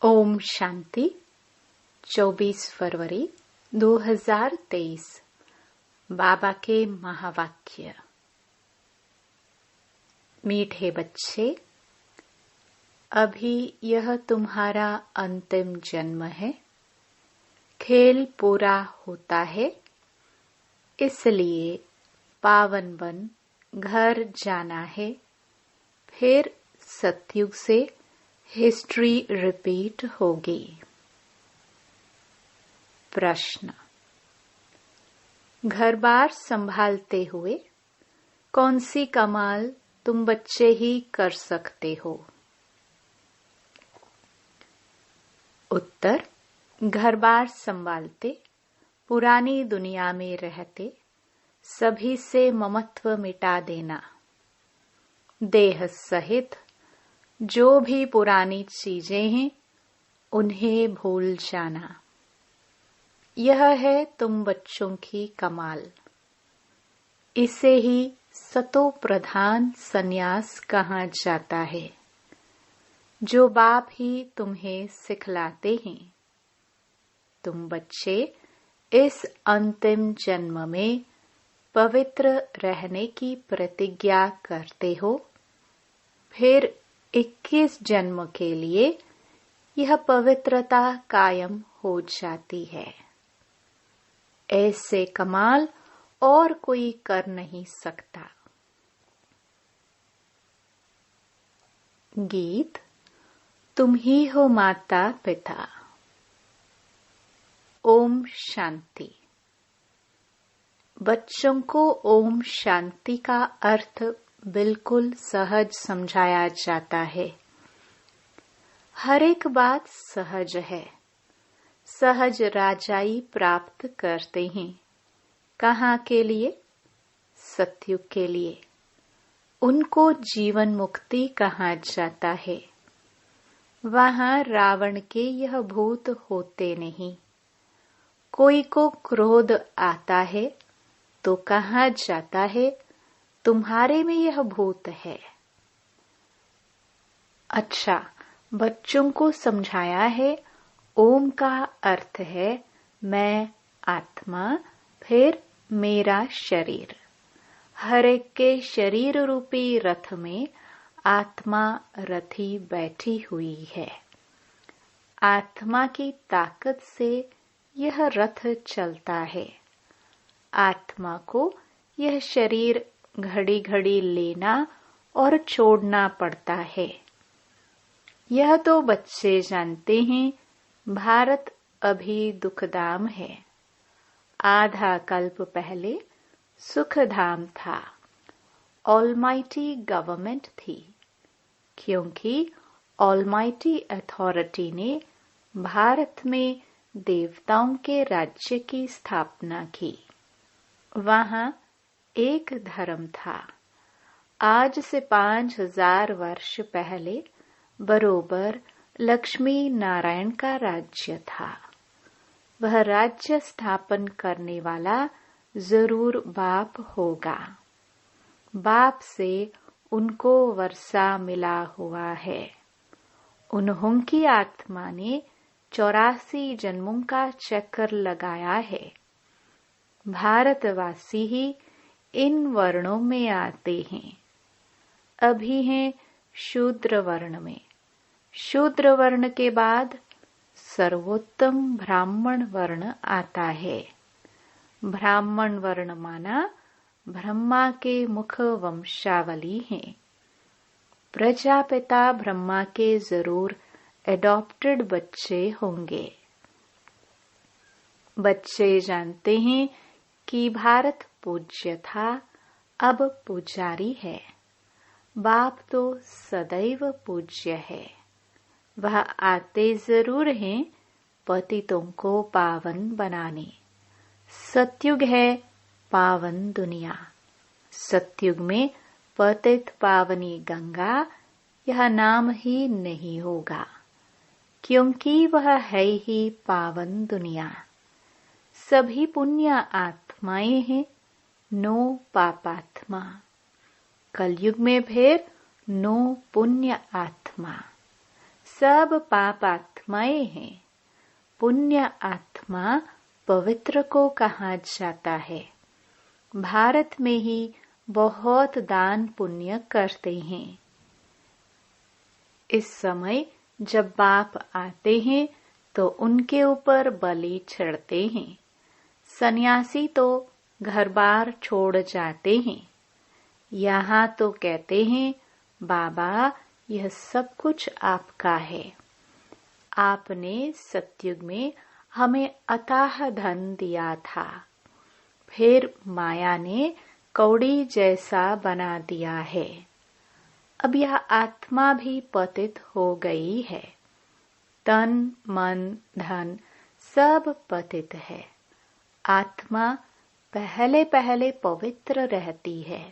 ओम शांति 24 फरवरी 2023 बाबा के महावाक्य। मीठे बच्चे, अभी यह तुम्हारा अंतिम जन्म है। खेल पूरा होता है, इसलिए पावन बन घर जाना है। फिर सतयुग से हिस्ट्री रिपीट होगी। प्रश्न, घर बार संभालते हुए कौन सी कमाल तुम बच्चे ही कर सकते हो? उत्तर, घर बार संभालते, पुरानी दुनिया में रहते, सभी से ममत्व मिटा देना, देह सहित जो भी पुरानी चीजें हैं उन्हें भूल जाना। यह है तुम बच्चों की कमाल। इसे ही सतो प्रधान संन्यास कहा जाता है, जो बाप ही तुम्हें सिखलाते हैं। तुम बच्चे इस अंतिम जन्म में पवित्र रहने की प्रतिज्ञा करते हो। फिर 21 जन्म के लिए यह पवित्रता कायम हो जाती है। ऐसे कमाल और कोई कर नहीं सकता। गीत, तुम ही हो माता पिता। ओम शांति। बच्चों को ओम शांति का अर्थ बिल्कुल सहज समझाया जाता है। हर एक बात सहज है। सहज राजाई प्राप्त करते हैं। कहाँ के लिए? सतयुग के लिए। उनको जीवन मुक्ति कहा जाता है। वहाँ रावण के यह भूत होते नहीं। कोई को क्रोध आता है तो कहा जाता है, तुम्हारे में यह भूत है। अच्छा, बच्चों को समझाया है ओम का अर्थ है मैं आत्मा, फिर मेरा शरीर। हर एक के शरीर रूपी रथ में आत्मा रथी बैठी हुई है। आत्मा की ताकत से यह रथ चलता है। आत्मा को यह शरीर घड़ी घड़ी लेना और छोड़ना पड़ता है। यह तो बच्चे जानते हैं। भारत अभी दुखधाम है। आधा कल्प पहले सुखधाम था। ऑलमाइटी गवर्नमेंट थी, क्योंकि ऑलमाइटी अथॉरिटी ने भारत में देवताओं के राज्य की स्थापना की। वहां एक धर्म था। आज से 5000 वर्ष पहले बरोबर लक्ष्मी नारायण का राज्य था। वह राज्य स्थापन करने वाला जरूर बाप होगा। बाप से उनको वर्षा मिला हुआ है। उन्हों की आत्मा ने 84 जन्मों का चक्कर लगाया है। भारतवासी ही इन वर्णों में आते हैं। अभी हैं शूद्र वर्ण में। शूद्र वर्ण के बाद सर्वोत्तम ब्राह्मण वर्ण आता है। ब्राह्मण वर्ण माना ब्रह्मा के मुख वंशावली है। प्रजापिता ब्रह्मा के जरूर एडॉप्टेड बच्चे होंगे। बच्चे जानते हैं कि भारत पूज्य था, अब पुजारी है। बाप तो सदैव पूज्य है। वह आते जरूर हैं पतितों को पावन बनाने। सतयुग है पावन दुनिया। सतयुग में पतित पावनी गंगा यह नाम ही नहीं होगा, क्योंकि वह है ही पावन दुनिया। सभी पुण्य आत्माएं हैं, नो पापात्मा। कलयुग में फिर नो पुण्य आत्मा। सब पाप आत्मा आत्माएं हैं। पुण्य आत्मा पवित्र को कहा जाता है। भारत में ही बहुत दान पुण्य करते हैं। इस समय जब बाप आते हैं तो उनके ऊपर बलि चढ़ते हैं। सन्यासी तो घर बार छोड़ जाते हैं। यहाँ तो कहते हैं, बाबा यह सब कुछ आपका है। आपने सतयुग में हमें अथाह धन दिया था, फिर माया ने कौड़ी जैसा बना दिया है। अब यह आत्मा भी पतित हो गई है। तन मन धन सब पतित है। आत्मा पहले पहले पवित्र रहती है,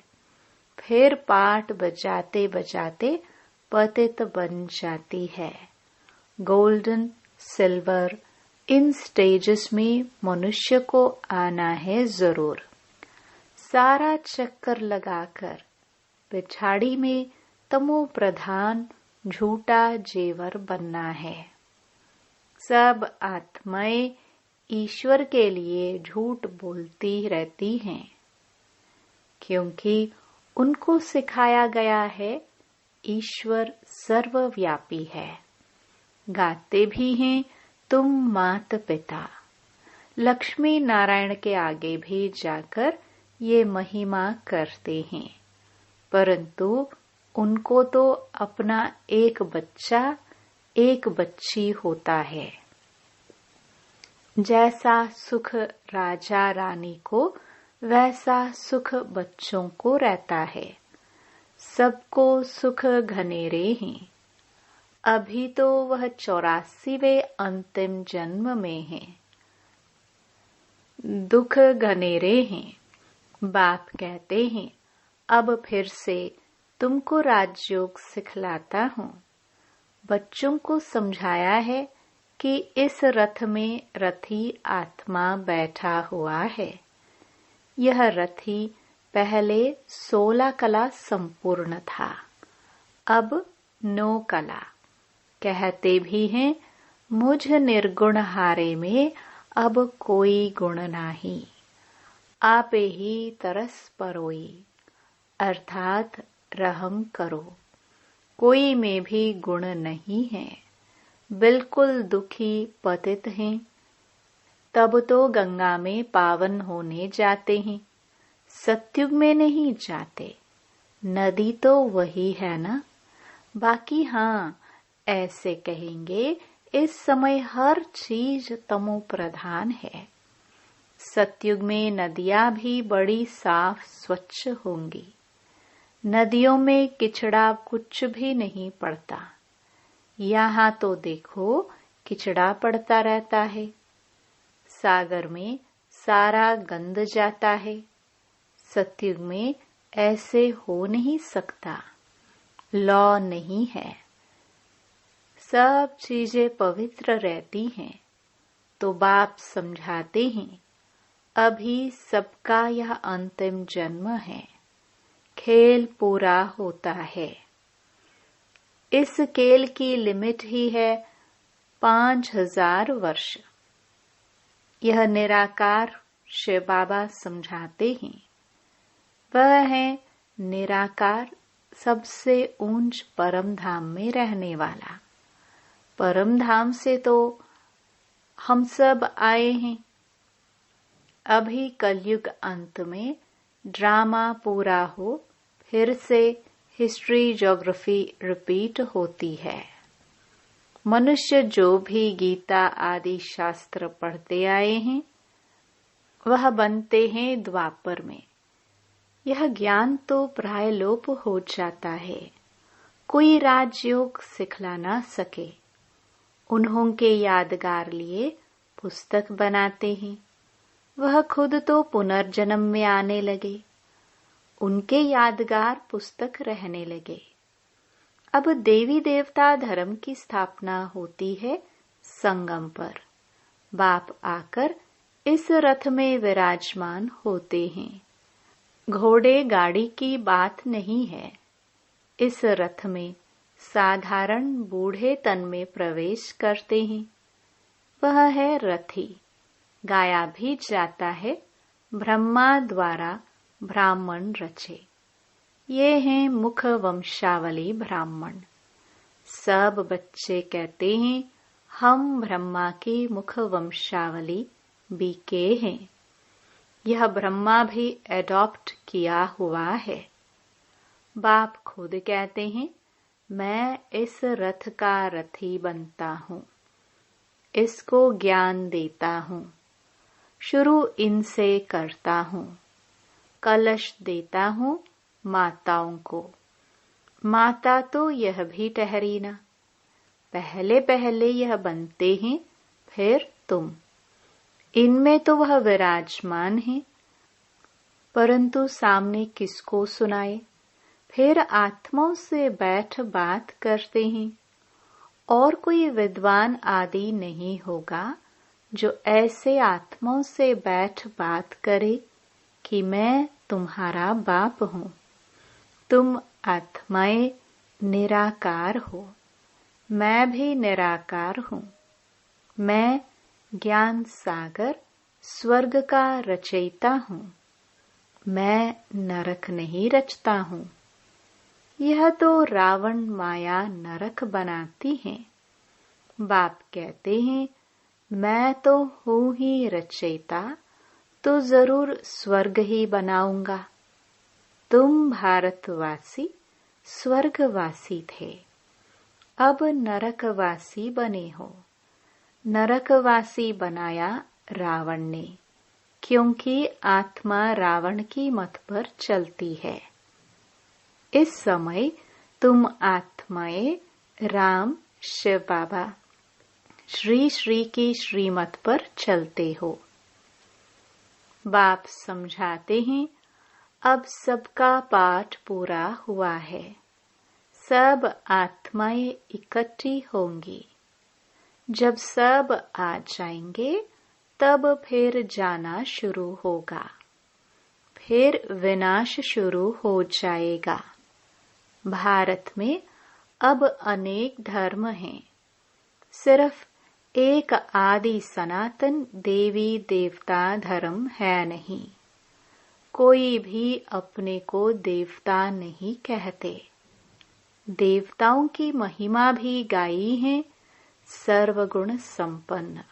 फिर पाठ बजाते बजाते पतित बन जाती है। गोल्डन, सिल्वर, इन स्टेजेस में मनुष्य को आना है जरूर। सारा चक्कर लगाकर पिछाड़ी में तमो प्रधान झूठा जेवर बनना है। सब आत्माएं ईश्वर के लिए झूठ बोलती रहती हैं, क्योंकि उनको सिखाया गया है ईश्वर सर्वव्यापी है। गाते भी हैं, तुम मात पिता। लक्ष्मी नारायण के आगे भी जाकर ये महिमा करते हैं, परंतु उनको तो अपना एक बच्चा एक बच्ची होता है। जैसा सुख राजा रानी को, वैसा सुख बच्चों को रहता है। सबको सुख घनेरे हैं। अभी तो वह 84वें अंतिम जन्म में है। दुख घनेरे हैं। बाप कहते हैं, अब फिर से तुमको राजयोग सिखलाता हूँ। बच्चों को समझाया है कि इस रथ में रथी आत्मा बैठा हुआ है। यह रथी पहले 16 कला संपूर्ण था, अब 9 कला। कहते भी हैं, मुझ निर्गुण हारे में अब कोई गुण नाही। आपे ही तरस परोई, अर्थात रहम करो। कोई में भी गुण नहीं है। बिल्कुल दुखी पतित हैं। तब तो गंगा में पावन होने जाते हैं, सतयुग में नहीं जाते। नदी तो वही है ना। बाकी हाँ, ऐसे कहेंगे इस समय हर चीज तमो प्रधान है। सतयुग में नदियां भी बड़ी साफ स्वच्छ होंगी। नदियों में किचड़ा कुछ भी नहीं पड़ता। यहाँ तो देखो किचड़ा पड़ता रहता है। सागर में सारा गंद जाता है। सतयुग में ऐसे हो नहीं सकता। लॉ नहीं है। सब चीजें पवित्र रहती हैं। तो बाप समझाते हैं, अभी सबका यह अंतिम जन्म है। खेल पूरा होता है। इस खेल की लिमिट ही है 5000 वर्ष। यह निराकार शिव बाबा समझाते हैं। वह है निराकार, सबसे ऊंच परम धाम में रहने वाला। परम धाम से तो हम सब आए हैं। अभी कलयुग अंत में ड्रामा पूरा हो, फिर से हिस्ट्री ज्योग्राफी रिपीट होती है। मनुष्य जो भी गीता आदि शास्त्र पढ़ते आए हैं, वह बनते हैं द्वापर में। यह ज्ञान तो प्राय लोप हो जाता है। कोई राजयोग सिखला ना सके। उन्हों के यादगार लिए पुस्तक बनाते हैं। वह खुद तो पुनर्जन्म में आने लगे। उनके यादगार पुस्तक रहने लगे। अब देवी देवता धर्म की स्थापना होती है संगम पर। बाप आकर इस रथ में विराजमान होते हैं। घोड़े गाड़ी की बात नहीं है। इस रथ में साधारण बूढ़े तन में प्रवेश करते हैं। वह है रथी। गाया भी जाता है, ब्रह्मा द्वारा ब्राह्मण रचे। ये हैं मुख वंशावली ब्राह्मण। सब बच्चे कहते हैं हम ब्रह्मा की मुख वंशावली बीके हैं। यह ब्रह्मा भी एडॉप्ट किया हुआ है। बाप खुद कहते हैं मैं इस रथ का रथी बनता हूँ, इसको ज्ञान देता हूँ, शुरू इनसे करता हूँ। कलश देता हूँ माताओं को। माता तो यह भी ठहरी ना। पहले पहले यह बनते हैं, फिर तुम। इनमें तो वह विराजमान है, परंतु सामने किसको सुनाए। फिर आत्माओं से बैठ बात करते हैं। और कोई विद्वान आदि नहीं होगा जो ऐसे आत्माओं से बैठ बात करे कि मैं तुम्हारा बाप हूँ, तुम आत्माएं निराकार हो, मैं भी निराकार हूँ। मैं ज्ञान सागर स्वर्ग का रचयिता हूँ, मैं नरक नहीं रचता हूँ। यह तो रावण माया नरक बनाती है। बाप कहते हैं मैं तो हूँ ही रचयिता, तो जरूर स्वर्ग ही बनाऊंगा। तुम भारतवासी स्वर्गवासी थे, अब नरकवासी बने हो। नरकवासी बनाया रावण ने, क्योंकि आत्मा रावण की मत पर चलती है। इस समय तुम आत्माएं राम, शिव बाबा, श्री श्री की श्रीमत पर चलते हो। बाप समझाते हैं अब सबका पाठ पूरा हुआ है, सब आत्माएं इकट्ठी होंगी। जब सब आ जाएंगे तब फिर जाना शुरू होगा, फिर विनाश शुरू हो जाएगा। भारत में अब अनेक धर्म हैं, सिर्फ एक आदि सनातन देवी देवता धर्म है नहीं। कोई भी अपने को देवता नहीं कहते। देवताओं की महिमा भी गाई है, सर्वगुण संपन्न।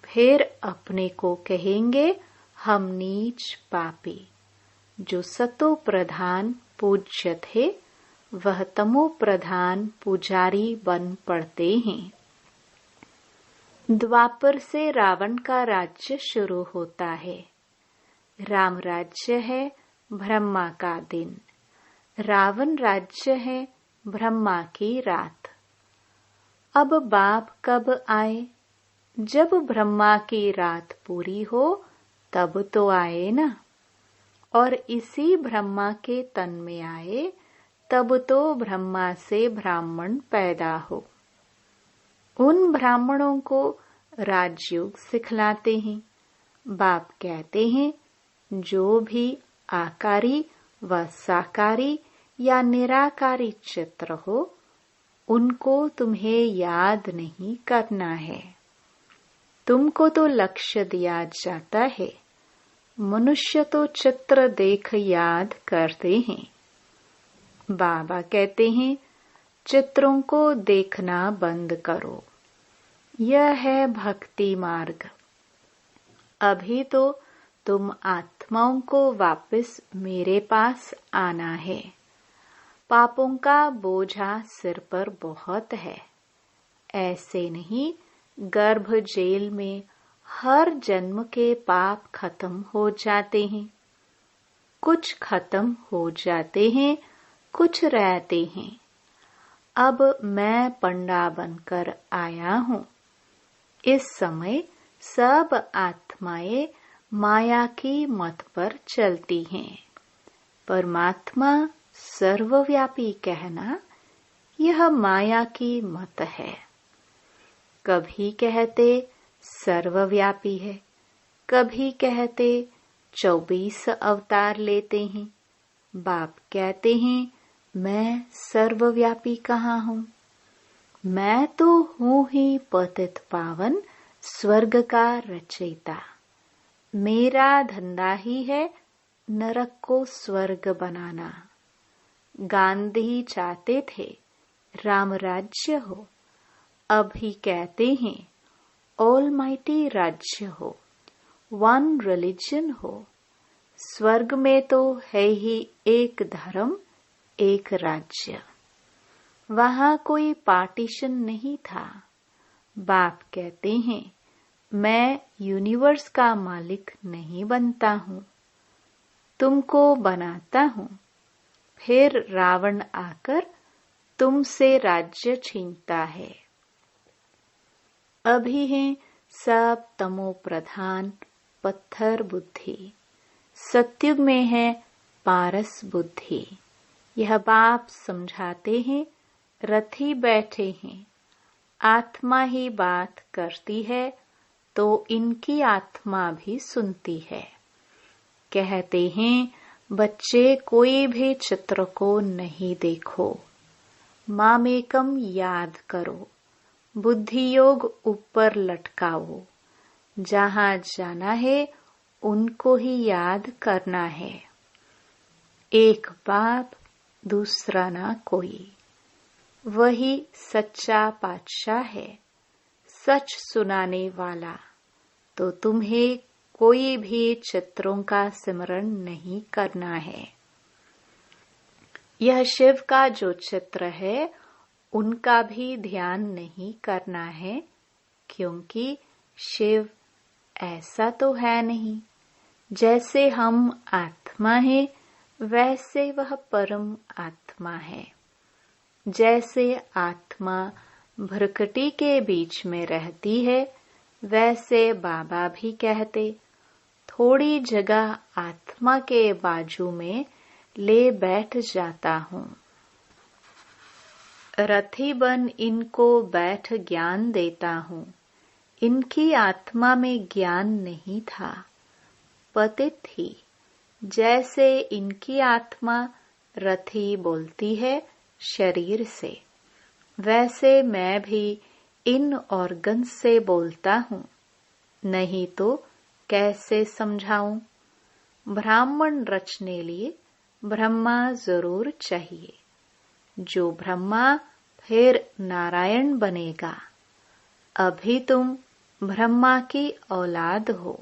फिर अपने को कहेंगे हम नीच पापी। जो सतो प्रधान पूज्य थे, वह तमो प्रधान पुजारी बन पड़ते हैं। द्वापर से रावण का राज्य शुरू होता है। राम राज्य है ब्रह्मा का दिन, रावण राज्य है ब्रह्मा की रात। अब बाप कब आए? जब ब्रह्मा की रात पूरी हो तब तो आए ना। और इसी ब्रह्मा के तन में आए तब तो ब्रह्मा से ब्राह्मण पैदा हो। उन ब्राह्मणों को राजयोग सिखलाते हैं। बाप कहते हैं जो भी आकारी व साकारी या निराकारी चित्र हो, उनको तुम्हें याद नहीं करना है। तुमको तो लक्ष्य दिया जाता है। मनुष्य तो चित्र देख याद करते हैं। बाबा कहते हैं चित्रों को देखना बंद करो। यह है भक्ति मार्ग। अभी तो तुम आत्माओं को वापस मेरे पास आना है। पापों का बोझा सिर पर बहुत है। ऐसे नहीं गर्भ जेल में हर जन्म के पाप खत्म हो जाते हैं। कुछ खत्म हो जाते हैं, कुछ रहते हैं। अब मैं पंडा बनकर आया हूँ। इस समय सब आत्माएं माया की मत पर चलती हैं। परमात्मा सर्वव्यापी कहना यह माया की मत है। कभी कहते सर्वव्यापी है, कभी कहते 24 अवतार लेते हैं। बाप कहते हैं मैं सर्वव्यापी कहाँ हूँ? मैं तो हूँ ही पतित पावन स्वर्ग का रचयिता। मेरा धंधा ही है नरक को स्वर्ग बनाना। गांधी चाहते थे राम राज्य हो, अभी कहते हैं ऑलमाइटी राज्य हो, वन रिलीजन हो। स्वर्ग में तो है ही एक धर्म, एक राज्य। वहां कोई पार्टीशन नहीं था। बाप कहते हैं मैं यूनिवर्स का मालिक नहीं बनता हूँ, तुमको बनाता हूँ। फिर रावण आकर तुमसे राज्य छीनता है। अभी हैं सब तमो प्रधान पत्थर बुद्धि, सत्युग में है पारस बुद्धि। यह बाप समझाते हैं, रथी बैठे हैं। आत्मा ही बात करती है तो इनकी आत्मा भी सुनती है। कहते हैं बच्चे कोई भी चित्र को नहीं देखो, मामेकम याद करो, बुद्धि योग ऊपर लटकाओ। जहाँ जाना है उनको ही याद करना है। एक बाप दूसरा ना कोई, वही सच्चा पातशाह है, सच सुनाने वाला। तो तुम्हें कोई भी चित्रों का सिमरण नहीं करना है। यह शिव का जो चित्र है उनका भी ध्यान नहीं करना है, क्योंकि शिव ऐसा तो है नहीं। जैसे हम आत्मा है वैसे वह परम आत्मा है। जैसे आत्मा भ्रकटी के बीच में रहती है, वैसे बाबा भी कहते थोड़ी जगह आत्मा के बाजू में ले बैठ जाता हूँ। रथी बन इनको बैठ ज्ञान देता हूँ। इनकी आत्मा में ज्ञान नहीं था, पतित थी। जैसे इनकी आत्मा रथी बोलती है शरीर से, वैसे मैं भी इन ऑर्गन से बोलता हूँ। नहीं तो कैसे समझाऊं? ब्राह्मण रचने लिए ब्रह्मा जरूर चाहिए। जो ब्रह्मा फिर नारायण बनेगा। अभी तुम ब्रह्मा की औलाद हो,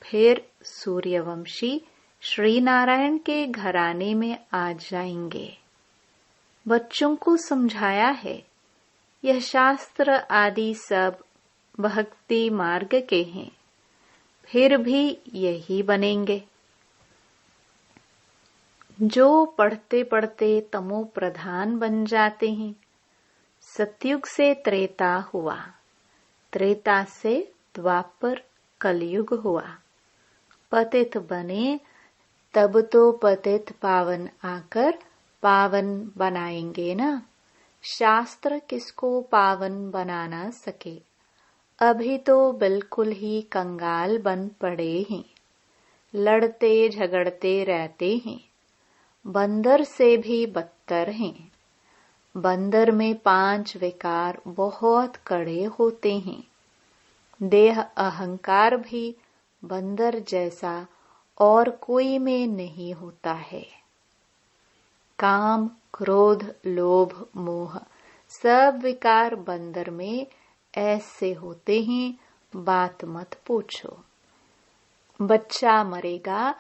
फिर सूर्यवंशी श्री नारायण के घराने में आ जाएंगे। बच्चों को समझाया है, यह शास्त्र आदि सब भक्ति मार्ग के हैं, फिर भी यही बनेंगे। जो पढ़ते पढ़ते तमो प्रधान बन जाते हैं। सतयुग से त्रेता हुआ, त्रेता से द्वापर कलयुग हुआ। पतित बने तब तो पतित पावन आकर पावन बनाएंगे ना। शास्त्र किसको पावन बना ना सके। अभी तो बिल्कुल ही कंगाल बन पड़े हैं, लड़ते झगड़ते रहते हैं। बंदर से भी बदतर हैं। बंदर में 5 विकार बहुत कड़े होते हैं। देह अहंकार भी बंदर जैसा और कोई में नहीं होता है। काम, क्रोध, लोभ, मोह सब विकार बंदर में ऐसे होते हैं, बात मत पूछो। बच्चा मरेगा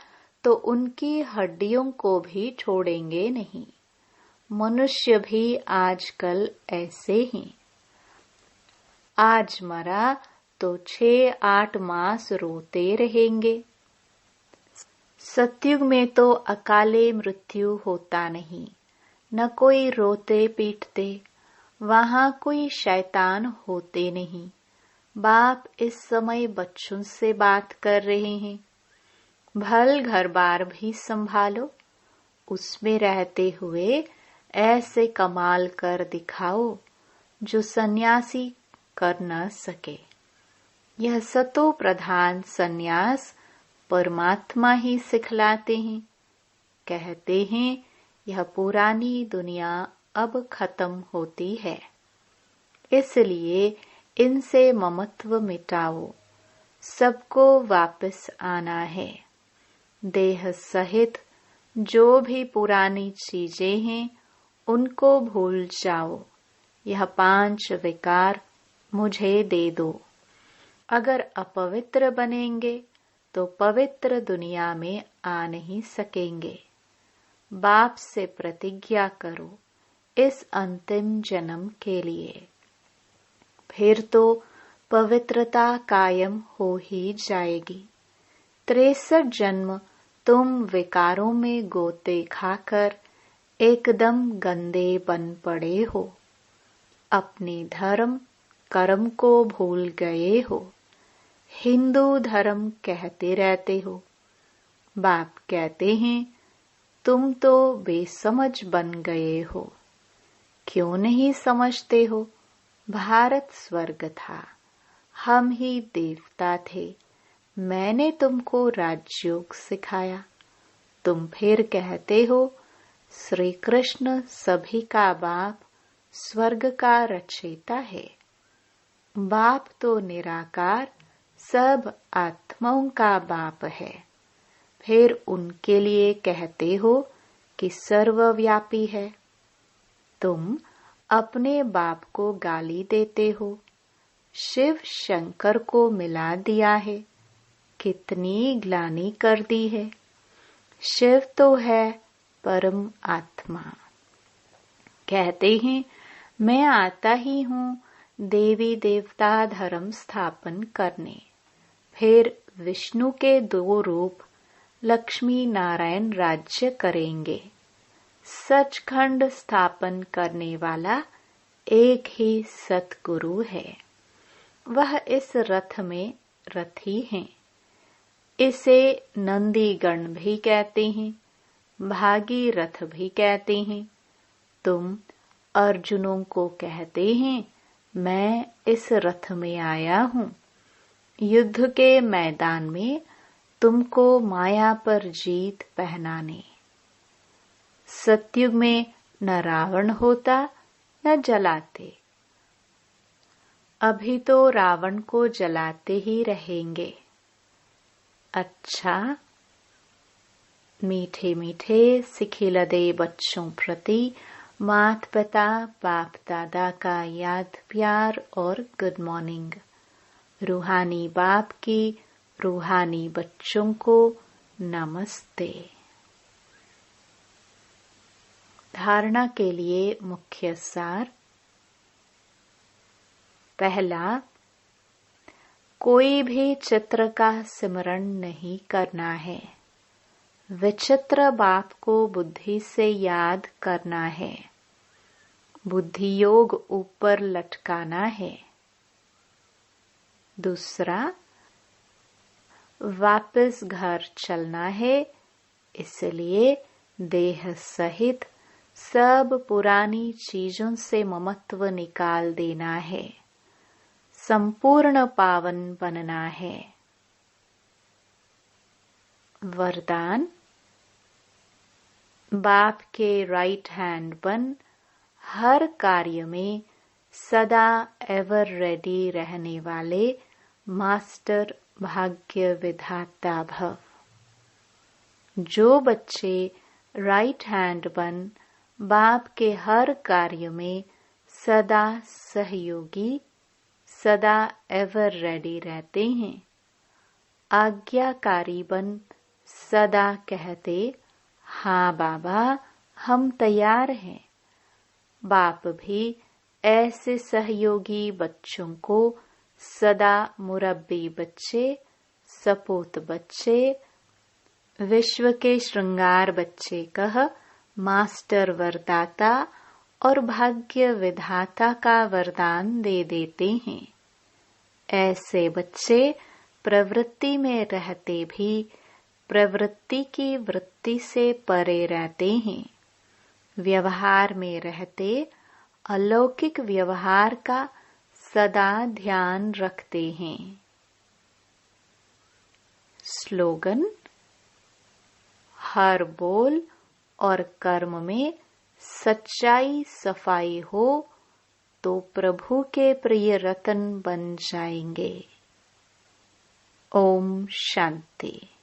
तो उनकी हड्डियों को भी छोड़ेंगे नहीं। मनुष्य भी आजकल ऐसे हैं। आज मरा तो 6-8 मास रोते रहेंगे। सतयुग में तो अकाले मृत्यु होता नहीं, न कोई रोते पीटते, वहां कोई शैतान होते नहीं। बाप इस समय बच्चों से बात कर रहे हैं। भल घर बार भी संभालो, उसमें रहते हुए ऐसे कमाल कर दिखाओ जो सन्यासी कर न सके। यह सतो प्रधान सन्यास परमात्मा ही सिखलाते हैं। कहते हैं यह पुरानी दुनिया अब खत्म होती है, इसलिए इनसे ममत्व मिटाओ। सबको वापस आना है। देह सहित जो भी पुरानी चीजें हैं उनको भूल जाओ। यह 5 विकार मुझे दे दो। अगर अपवित्र बनेंगे तो पवित्र दुनिया में आ नहीं सकेंगे। बाप से प्रतिज्ञा करो इस अंतिम जन्म के लिए, फिर तो पवित्रता कायम हो ही जाएगी। 63 जन्म तुम विकारों में गोते खाकर एकदम गंदे बन पड़े हो। अपने धर्म कर्म को भूल गए हो। हिंदू धर्म कहते रहते हो। बाप कहते हैं तुम तो बेसमझ बन गए हो। क्यों नहीं समझते हो? भारत स्वर्ग था, हम ही देवता थे। मैंने तुमको राजयोग सिखाया। तुम फिर कहते हो श्री कृष्ण सभी का बाप, स्वर्ग का रचयिता है। बाप तो निराकार सब आत्माओं का बाप है। फिर उनके लिए कहते हो कि सर्वव्यापी है। तुम अपने बाप को गाली देते हो। शिव शंकर को मिला दिया है। कितनी ग्लानि कर दी है। शिव तो है परम आत्मा। कहते हैं मैं आता ही हूँ देवी देवता धर्म स्थापन करने। फिर विष्णु के 2 रूप लक्ष्मी नारायण राज्य करेंगे। सचखंड स्थापन करने वाला एक ही सतगुरु है। वह इस रथ में रथी हैं। इसे नंदीगण भी कहते हैं, भागीरथ भी कहते हैं। तुम अर्जुनों को कहते हैं मैं इस रथ में आया हूँ युद्ध के मैदान में तुमको माया पर जीत पहनाने। सतयुग में न रावण होता न जलाते। अभी तो रावण को जलाते ही रहेंगे। अच्छा, मीठे मीठे सिखिलदे बच्चों प्रति माता पिता बाप दादा का याद प्यार और गुड मॉर्निंग। रूहानी बाप की रूहानी बच्चों को नमस्ते। धारणा के लिए मुख्य सार। पहला, कोई भी चित्र का स्मरण नहीं करना है। विचित्र बाप को बुद्धि से याद करना है। बुद्धि योग ऊपर लटकाना है। दूसरा, वापस घर चलना है, इसलिए देह सहित सब पुरानी चीजों से ममत्व निकाल देना है। संपूर्ण पावन बनना है। वरदान, बाप के राइट हैंड बन हर कार्य में सदा एवर रेडी रहने वाले मास्टर भाग्य विधाता भव। जो बच्चे राइट हैंड बन बाप के हर कार्य में सदा सहयोगी सदा एवर रेडी रहते हैं, आज्ञाकारी बन सदा कहते हाँ बाबा हम तैयार हैं। बाप भी ऐसे सहयोगी बच्चों को सदा मुरब्बी बच्चे, सपूत बच्चे, विश्व के श्रृंगार बच्चे कह मास्टर वरदाता और भाग्य विधाता का वरदान दे देते हैं। ऐसे बच्चे प्रवृत्ति में रहते भी प्रवृत्ति की वृत्ति से परे रहते हैं। व्यवहार में रहते अलौकिक व्यवहार का सदा ध्यान रखते हैं। स्लोगन, हर बोल और कर्म में सच्चाई सफाई हो तो प्रभु के प्रिय रतन बन जाएंगे। ओम शांति।